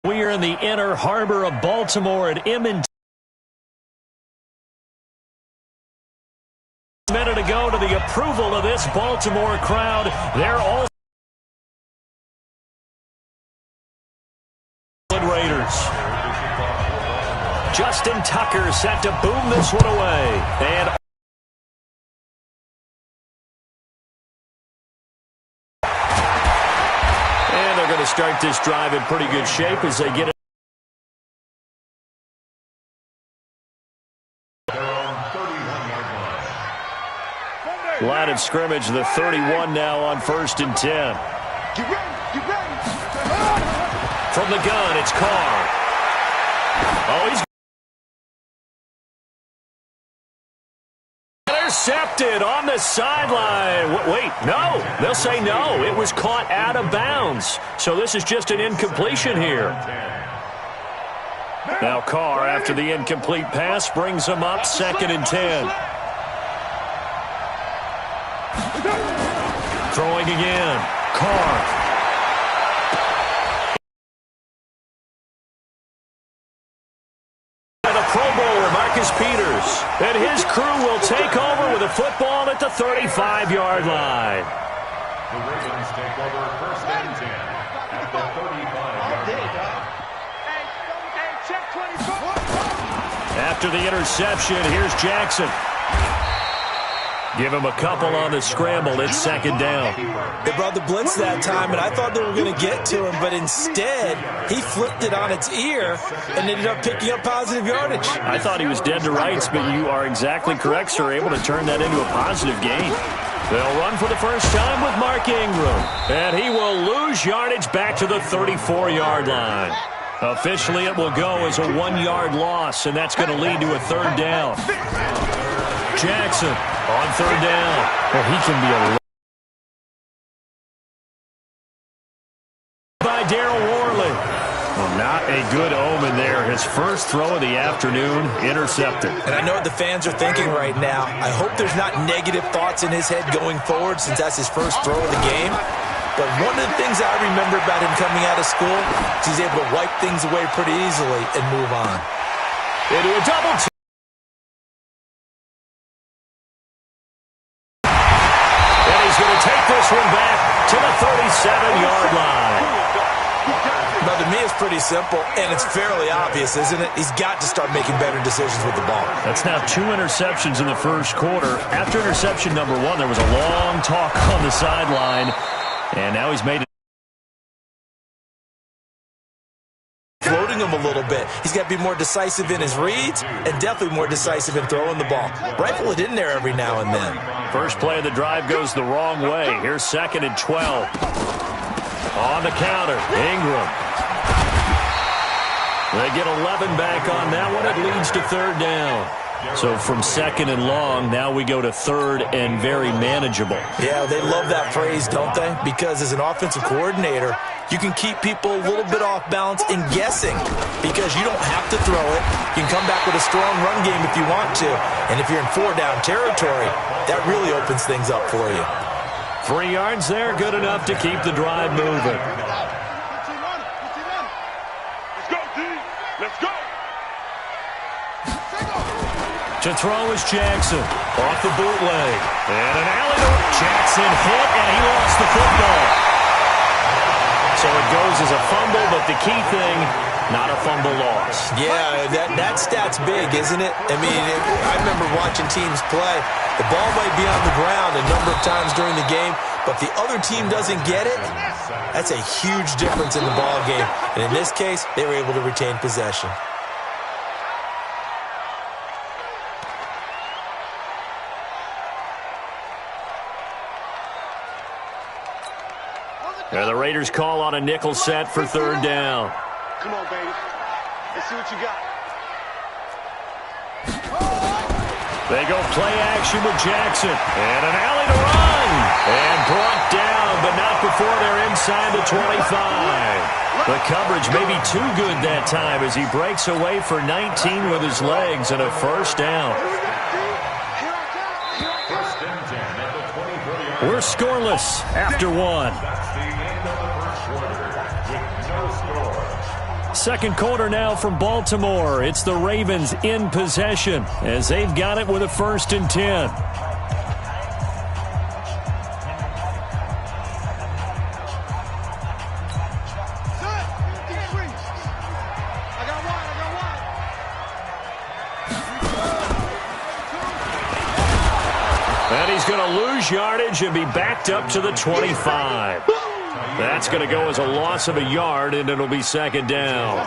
We are in the inner harbor of Baltimore at M&T. A minute to go to the approval of this Baltimore crowd. They're all Raiders. Justin Tucker set to boom this one away. And they're going to start this drive in pretty good shape as they get it. Line of scrimmage, the 31 now on 1st and 10. Get ready. From the gun, it's Carr. Oh, he's intercepted on the sideline. Wait, no. They'll say no. It was caught out of bounds. So this is just an incompletion here. Now Carr, after the incomplete pass, brings him up 2nd and 10. Throwing again. Carr. The Pro Bowler, Marcus Peters. And his crew will take over with a football at the 35-yard line. The Ravens take over 1st and 10 at the 35-yard line. After the interception, here's Jackson. Give him a couple on the scramble. It's 2nd down. They brought the blitz that time, and I thought they were going to get to him, but instead, he flipped it on its ear and ended up picking up positive yardage. I thought he was dead to rights, but you are exactly correct, sir. Able to turn that into a positive gain. They'll run for the first time with Mark Ingram, and he will lose yardage back to the 34-yard line. Officially, it will go as a 1-yard loss, and that's going to lead to a 3rd down. Jackson on 3rd down. Well, he can be a by Daryl Worley. Well, not a good omen there. His first throw of the afternoon, intercepted. And I know what the fans are thinking right now. I hope there's not negative thoughts in his head going forward since that's his first throw of the game. But one of the things I remember about him coming out of school is he's able to wipe things away pretty easily and move on. Into a double team. Take this one back to the 37-yard line. Now, to me, it's pretty simple, and it's fairly obvious, isn't it? He's got to start making better decisions with the ball. That's now 2 interceptions in the first quarter. After interception number 1, there was a long talk on the sideline, and now he's made it. Floating him a little bit. He's got to be more decisive in his reads and definitely more decisive in throwing the ball. Rifle it in there every now and then. First play of the drive goes the wrong way. Here's 2nd and 12. On the counter, Ingram. They get 11 back on that one. It leads to 3rd down. So from 2nd and long, now we go to 3rd and very manageable. Yeah, they love that phrase, don't they? Because as an offensive coordinator, you can keep people a little bit off balance and guessing because you don't have to throw it. You can come back with a strong run game if you want to. And if you're in 4-down territory, that really opens things up for you. 3 yards there, good enough to keep the drive moving. Let's go, D. Let's go. To throw is Jackson. Off the bootleg. And an alley-oop. Jackson hit, and he lost the football. So it goes as a fumble, but the key thing, not a fumble loss. Yeah, that stat's big, isn't it? I mean, I remember watching teams play. The ball might be on the ground a number of times during the game, but if the other team doesn't get it, that's a huge difference in the ball game. And in this case, they were able to retain possession. And the Raiders call on a nickel set for 3rd down. Come on, baby. Let's see what you got. They go play action with Jackson. And an alley to run. And brought down, but not before they're inside the 25. The coverage may be too good that time as he breaks away for 19 with his legs and a first down. First and 10 at the 24-yard line. We're scoreless after one. That's the end of the first quarter with no score. Second quarter now from Baltimore. It's the Ravens in possession as they've got it with a first and 10. And he's going to lose yardage and be backed up to the 25. That's going to go as a loss of a yard, and it'll be second down.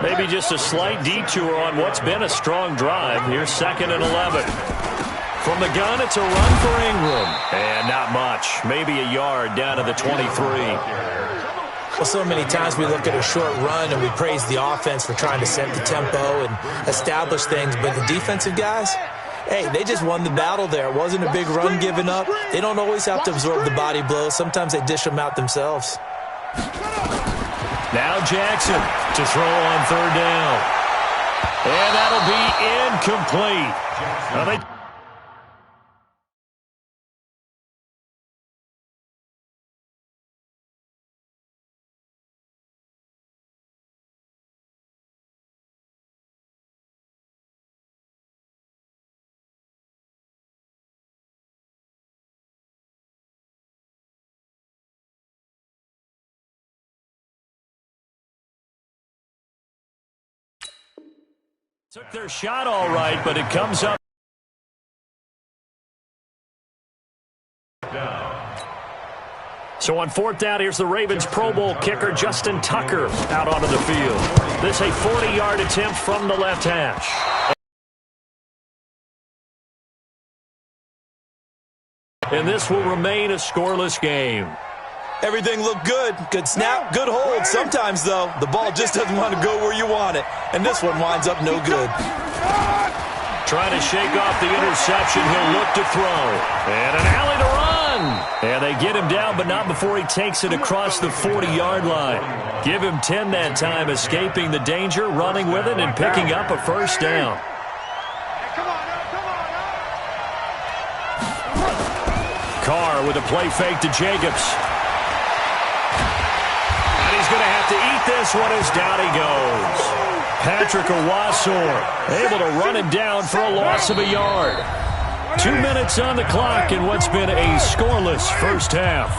Maybe just a slight detour on what's been a strong drive. Here's second and 11. From the gun, it's a run for Ingram. And not much. Maybe a yard down to the 23. Well, so many times we look at a short run and we praise the offense for trying to set the tempo and establish things, but the defensive guys, hey, they just won the battle there. It wasn't a big run given up. They don't always have to absorb the body blows. Sometimes they dish them out themselves. Now Jackson to throw on third down. And that'll be incomplete. Now they took their shot all right, but it comes up. So on fourth down, here's the Ravens Pro Bowl kicker, Justin Tucker, out onto the field. This a 40-yard attempt from the left hash. And this will remain a scoreless game. Everything looked good. Good snap, good hold. Sometimes, though, the ball just doesn't want to go where you want it. And this one winds up no good. Trying to shake off the interception. He'll look to throw. And an alley to run. And they get him down, but not before he takes it across the 40-yard line. Give him 10 that time, escaping the danger, running with it, and picking up a first down. Carr with a play fake to Jacobs. He's going to have to eat this one as down he goes. Patrick Owasor able to run him down for a loss of a yard. 2 minutes on the clock in what's been a scoreless first half.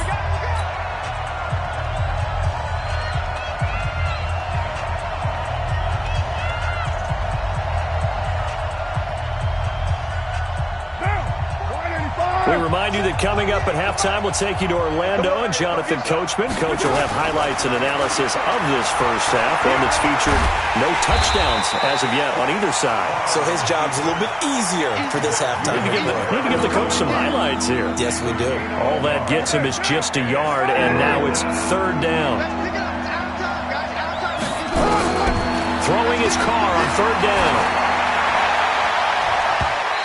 We remind you that coming up at halftime, we'll take you to Orlando and Jonathan Coachman. Coach will have highlights and analysis of this first half, one that's featured no touchdowns as of yet on either side. So his job's a little bit easier for this halftime. Need to give the coach some highlights here. Yes, we do. All that gets him is just a yard, and now it's third down. Throwing his car on third down.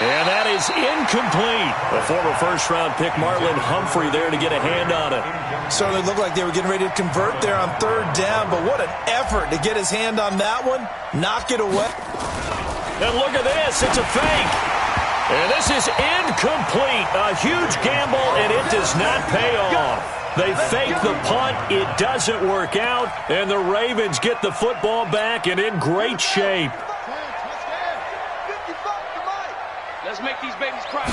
And that is incomplete. A former first-round pick, Marlon Humphrey, there to get a hand on it. Certainly looked like they were getting ready to convert there on third down, but what an effort to get his hand on that one. Knock it away. And look at this. It's a fake. And this is incomplete. A huge gamble, and it does not pay off. They fake the punt. It doesn't work out, and the Ravens get the football back and in great shape. Let's make these babies cry.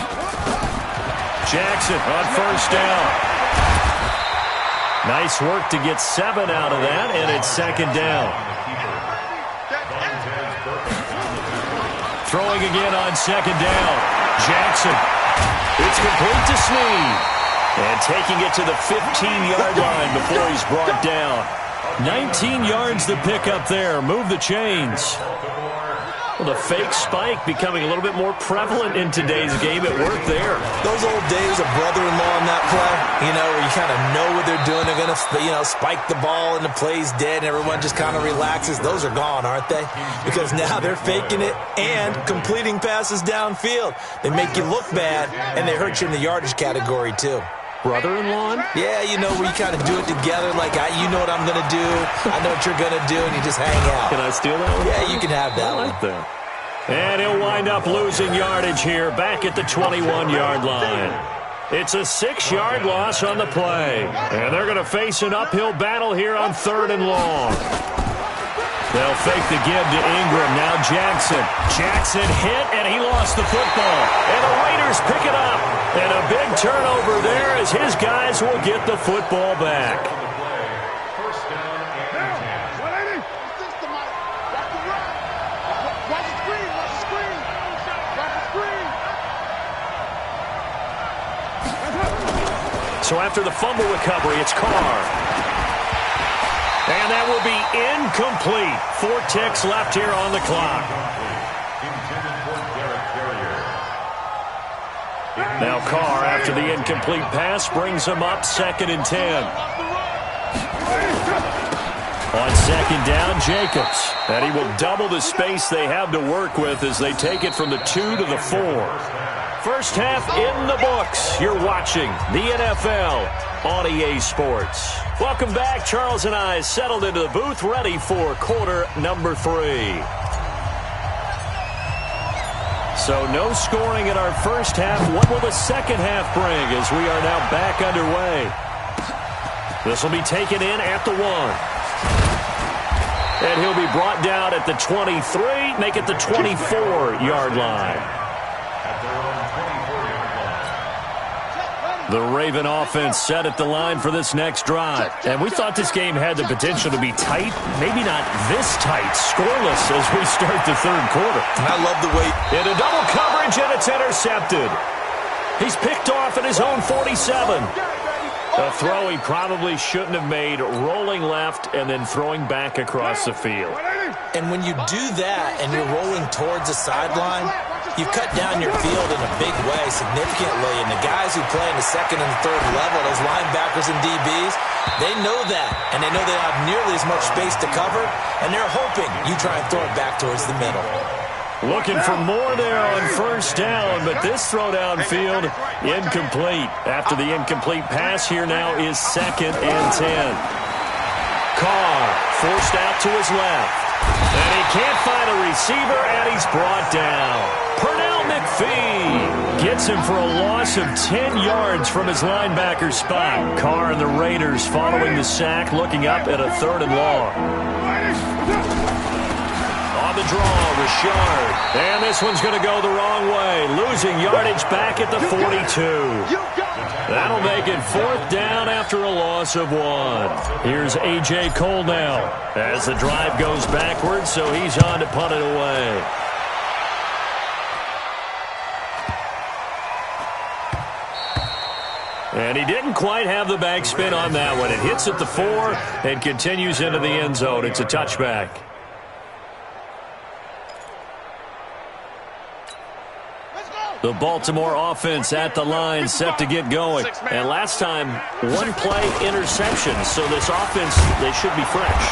Jackson on first down. Nice work to get 7 out of that, and it's second down. Throwing again on second down. Jackson. It's complete to Snead. And taking it to the 15-yard line before he's brought down. 19 yards to pick up there. Move the chains. Well, the fake spike becoming a little bit more prevalent in today's game. It worked there. Those old days of brother-in-law on that play, where you kind of know what they're doing. They're going to, spike the ball and the play's dead and everyone just kind of relaxes. Those are gone, aren't they? Because now they're faking it and completing passes downfield. They make you look bad, and they hurt you in the yardage category, too. Brother-in-law? Yeah, where you kind of do it together, like, you know what I'm going to do, I know what you're going to do, and you just hang out. Can I steal that one? Yeah, you can have that one. I like that. And he'll wind up losing yardage here, back at the 21-yard line. It's a 6-yard loss on the play. And they're going to face an uphill battle here on 3rd and long. They'll fake the give to Ingram. Now Jackson. Jackson hit, and he lost the football. And the Raiders pick it up. And a big turnover there as his guys will get the football back. First down and 10. So after the fumble recovery, it's Carr. And that will be incomplete. 4 ticks left here on the clock. Now Carr, after the incomplete pass, brings him up 2nd and 10. On 2nd down, Jacobs. And he will double the space they have to work with as they take it from the 2 to the 4. First half in the books. You're watching the NFL on EA Sports. Welcome back. Charles and I settled into the booth, ready for quarter number 3. So no scoring in our first half. What will the second half bring as we are now back underway? This will be taken in at the 1. And he'll be brought down at the 23, make it the 24-yard line. The Raven offense set at the line for this next drive. And we thought this game had the potential to be tight. Maybe not this tight, scoreless as we start the 3rd quarter. And I love the way. Into double coverage, and it's intercepted. He's picked off at his own 47. A throw he probably shouldn't have made, rolling left and then throwing back across the field. And when you do that and you're rolling towards the sideline, you cut down your field in a big way, significantly. And the guys who play in the 2nd and 3rd level, those linebackers and DBs, they know that. And they know they don't have nearly as much space to cover. And they're hoping you try and throw it back towards the middle. Looking for more there on 1st down, but this throw downfield incomplete. After the incomplete pass, here now is 2nd and 10. Carr forced out to his left. And he can't find a receiver, and he's brought down. Pernell McPhee gets him for a loss of 10 yards from his linebacker spot. Carr and the Raiders following the sack, looking up at a 3rd and long. On the draw, Richard. And this one's going to go the wrong way. Losing yardage back at the 42. That'll make it 4th down after a loss of 1. Here's A.J. Cole now as the drive goes backwards, so he's on to punt it away. And he didn't quite have the backspin on that one. It hits at the 4 and continues into the end zone. It's a touchback. The Baltimore offense at the line, set to get going. And last time, 1-play interception. So this offense, they should be fresh.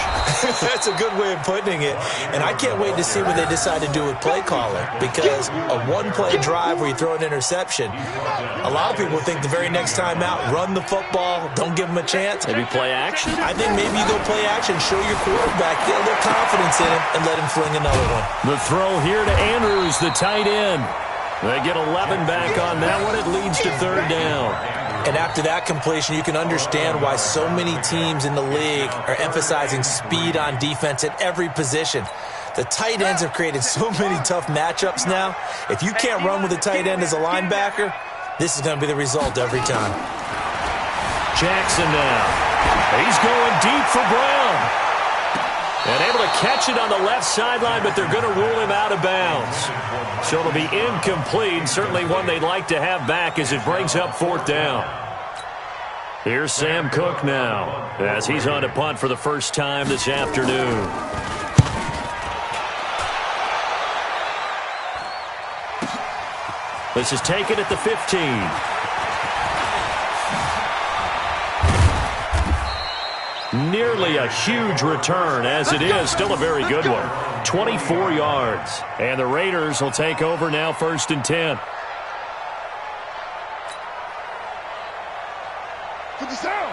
That's a good way of putting it. And I can't wait to see what they decide to do with play calling. Because a 1-play drive where you throw an interception, a lot of people think the very next time out, run the football, don't give them a chance. Maybe play action? I think maybe you go play action, show your quarterback, get a little confidence in him, and let him fling another one. The throw here to Andrews, the tight end. They get 11 back on that one. It leads to 3rd down. And after that completion, you can understand why so many teams in the league are emphasizing speed on defense at every position. The tight ends have created so many tough matchups now. If you can't run with a tight end as a linebacker, this is going to be the result every time. Jackson now. He's going deep for Brown. And able to catch it on the left sideline, but they're going to rule him out of bounds. So it'll be incomplete. Certainly one they'd like to have back as it brings up 4th down. Here's Sam Cook now as he's on to punt for the first time this afternoon. This is taken at the 15. Nearly a huge return, as it is still a very good one. 24 yards. And the Raiders will take over now, 1st and 10.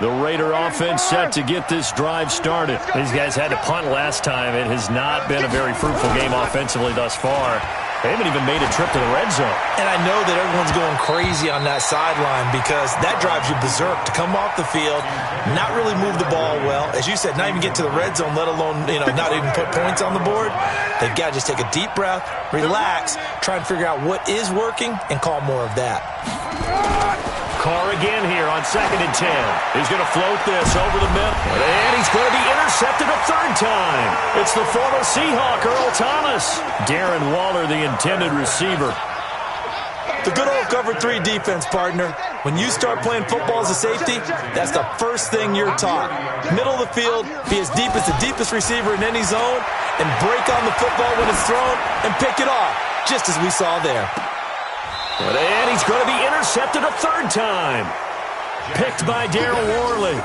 The Raider offense set to get this drive started. These guys had to punt last time. It has not been a very fruitful game offensively thus far. They haven't even made a trip to the red zone. And I know that everyone's going crazy on that sideline because that drives you berserk to come off the field, not really move the ball well. As you said, not even get to the red zone, let alone, not even put points on the board. They've got to just take a deep breath, relax, try and figure out what is working, and call more of that. Carr again here on 2nd and 10. He's going to float this over the middle. And he's going to be intercepted a 3rd time. It's the former Seahawk, Earl Thomas. Darren Waller, the intended receiver. The good old cover 3 defense, partner. When you start playing football as a safety, that's the first thing you're taught. Middle of the field, be as deep as the deepest receiver in any zone, and break on the football when it's thrown and pick it off, just as we saw there. And he's going to be intercepted a 3rd time. Picked by Darryl Worley.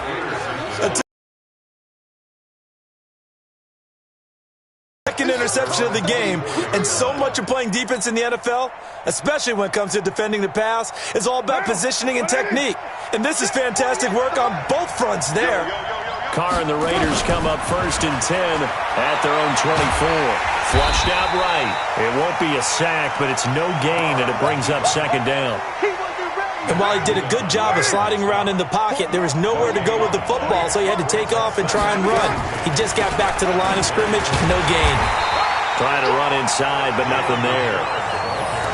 Second interception of the game, and so much of playing defense in the NFL, especially when it comes to defending the pass, is all about positioning and technique. And this is fantastic work on both fronts there. Carr and the Raiders come up 1st and 10 at their own 24. Flushed out right. It won't be a sack, but it's no gain, and it brings up 2nd down. And while he did a good job of sliding around in the pocket, there was nowhere to go with the football, so he had to take off and try and run. He just got back to the line of scrimmage, no gain. Trying to run inside, but nothing there.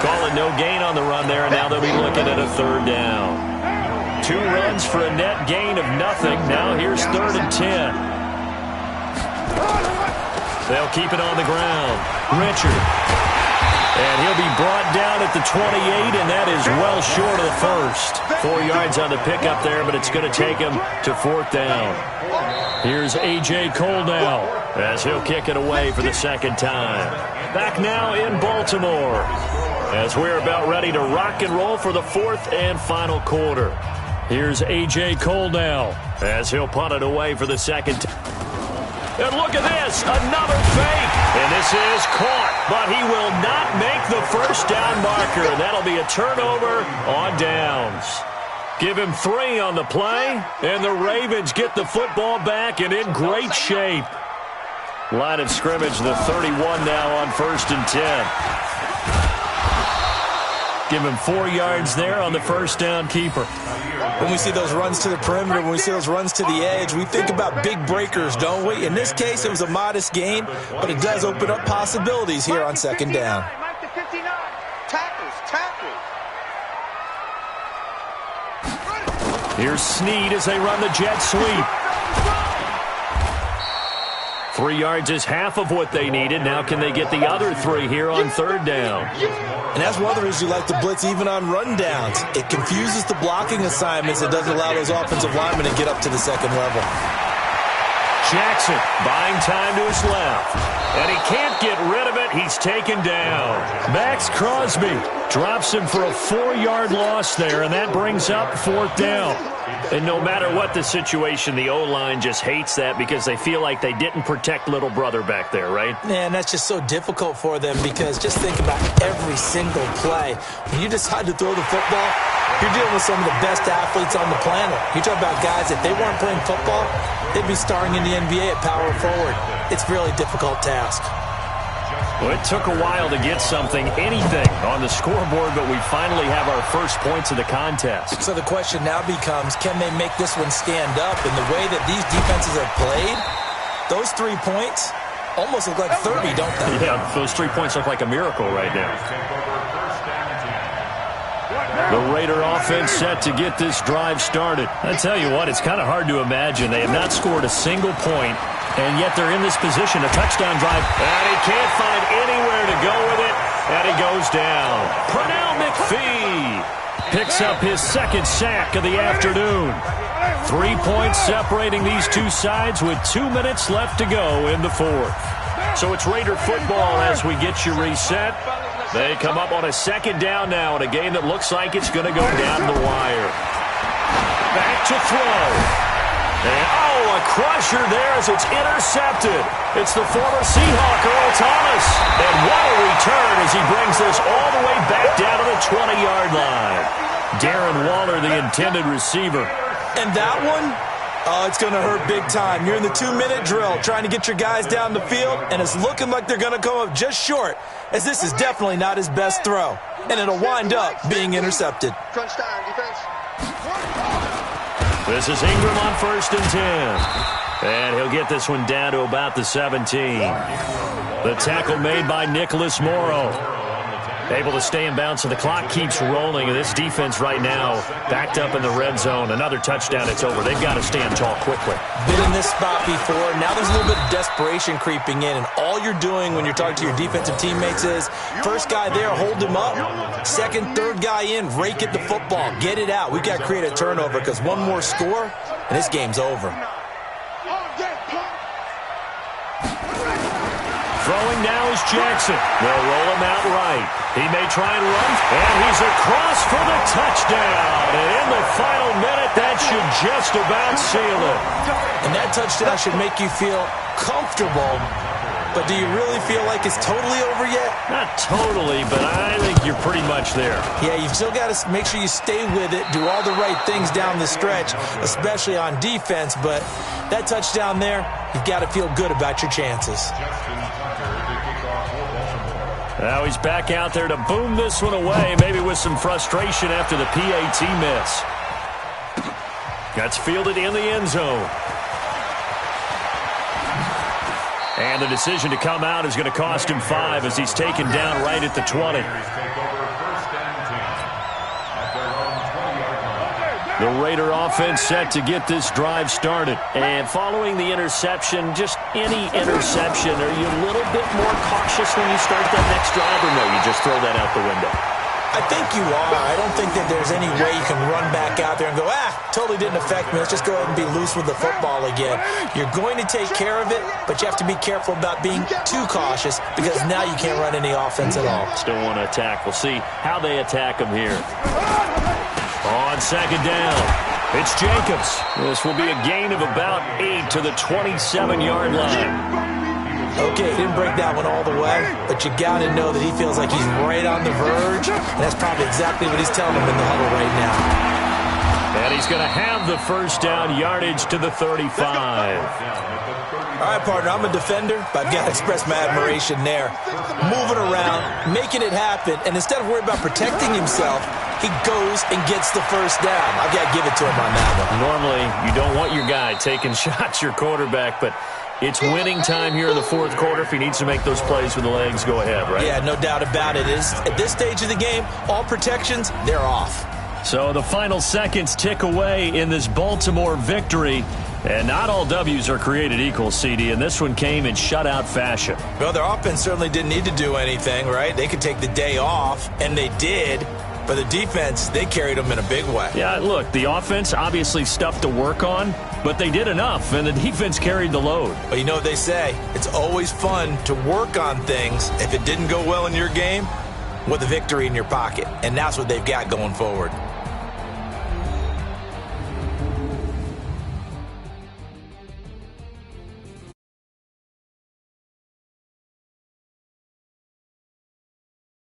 Call it no gain on the run there, and now they'll be looking at a 3rd down. 2 runs for a net gain of nothing. Now here's 3rd and 10. They'll keep it on the ground. Richard. And he'll be brought down at the 28, and that is well short of the 1st. 4 yards on the pickup there, but it's going to take him to 4th down. Here's A.J. Cole now, as he'll kick it away for the 2nd time. Back now in Baltimore, as we're about ready to rock and roll for the 4th and final quarter. Here's A.J. Cole now, as he'll punt it away for the 2nd time. And look at this, another fake. And this is caught, but he will not make the 1st down marker. That'll be a turnover on downs. Give him 3 on the play, and the Ravens get the football back and in great shape. Line of scrimmage, the 31 now on 1st and 10. Give him 4 yards there on the 1st down keeper. When we see those runs to the perimeter, when we see those runs to the edge, we think about big breakers, don't we? In this case, it was a modest gain, but it does open up possibilities here on 2nd down. Here's Snead as they run the jet sweep. 3 yards is half of what they needed. Now can they get the other 3 here on 3rd down? And that's one of the reasons you like to blitz even on rundowns. It confuses the blocking assignments. It doesn't allow those offensive linemen to get up to the 2nd level. Jackson buying time to his left. And he can't get rid of it. He's taken down. Max Crosby drops him for a 4-yard loss there, and that brings up 4th down. And no matter what the situation, the O-line just hates that because they feel like they didn't protect little brother back there, right? Man, that's just so difficult for them because just think about every single play. When you decide to throw the football, you're dealing with some of the best athletes on the planet. You talk about guys, if they weren't playing football, they'd be starring in the NBA at power forward. It's a really difficult task. Well, it took a while to get anything on the scoreboard, but we finally have our first points of the contest. So the question now becomes, can they make this one stand up? In the way that these defenses have played, those 3 points almost look like 30, don't they? Yeah, those 3 points look like a miracle right now. The Raider offense set to get this drive started. I tell you what, it's kind of hard to imagine. They have not scored a single point, and yet they're in this position, a touchdown drive. And he can't find anywhere to go with it, and he goes down. Pernell McPhee picks up his 2nd sack of the afternoon. 3 points separating these two sides with 2 minutes left to go in the 4th. So it's Raider football as we get you reset. They come up on a second down now in a game that looks like it's going to go down the wire. Back to throw. And, a crusher there as it's intercepted. It's the former Seahawk, Earl Thomas. And what a return as he brings this all the way back down to the 20-yard line. Darren Waller, the intended receiver. And that one, it's going to hurt big time. You're in the 2-minute drill trying to get your guys down the field, and it's looking like they're going to come up just short, as this is definitely not his best throw. And it'll wind up being intercepted. Crunch time, defense. This is Ingram on 1st and 10. And he'll get this one down to about the 17. The tackle made by Nicholas Morrow. Able to stay in bounds, so the clock keeps rolling. And this defense right now backed up in the red zone. Another touchdown, it's over. They've got to stand tall quickly. Been in this spot before. Now there's a little bit of desperation creeping in. And all you're doing when you're talking to your defensive teammates is, first guy there, hold him up. Second, third guy in, rake at the football. Get it out. We've got to create a turnover because one more score, and this game's over. Throwing now is Jackson. They'll roll him out right. He may try and run, and he's across for the touchdown. And in the final minute, that should just about seal it. And that touchdown should make you feel comfortable. But do you really feel like it's totally over yet? Not totally, but I think you're pretty much there. Yeah, you've still got to make sure you stay with it, do all the right things down the stretch, especially on defense. But that touchdown there, you've got to feel good about your chances. Now he's back out there to boom this one away, maybe with some frustration after the PAT miss. That's fielded in the end zone. And the decision to come out is going to cost him 5 as he's taken down right at the 20. The Raider offense set to get this drive started. And following the interception, just any interception, are you a little bit more cautious when you start that next drive, or no, you just throw that out the window? I think you are. I don't think that there's any way you can run back out there and go, totally didn't affect me. Let's just go ahead and be loose with the football again. You're going to take care of it, but you have to be careful about being too cautious because now you can't run any offense at all. Still want to attack. We'll see how they attack him here. On second down, it's Jacobs. This will be a gain of about 8 to the 27-yard line. Okay, he didn't break that one all the way, but you got to know that he feels like he's right on the verge, and that's probably exactly what he's telling him in the huddle right now. And he's going to have the first down, yardage to the 35. All right, partner, I'm a defender, but I've got to express my admiration there. Moving around, making it happen, and instead of worrying about protecting himself, he goes and gets the first down. I've got to give it to him on that one. Normally, you don't want your guy taking shots, your quarterback, but it's winning time here in the fourth quarter. If he needs to make those plays with the legs, go ahead, right? Yeah, no doubt about it. At this stage of the game, all protections, they're off. So the final seconds tick away in this Baltimore victory. And not all W's are created equal, CD, and this one came in shutout fashion. Well, their offense certainly didn't need to do anything, right? They could take the day off, and they did. But the defense, they carried them in a big way. Yeah, look, the offense obviously stuff to work on, but they did enough, and the defense carried the load. Well, you know what they say. It's always fun to work on things if it didn't go well in your game with a victory in your pocket, and that's what they've got going forward.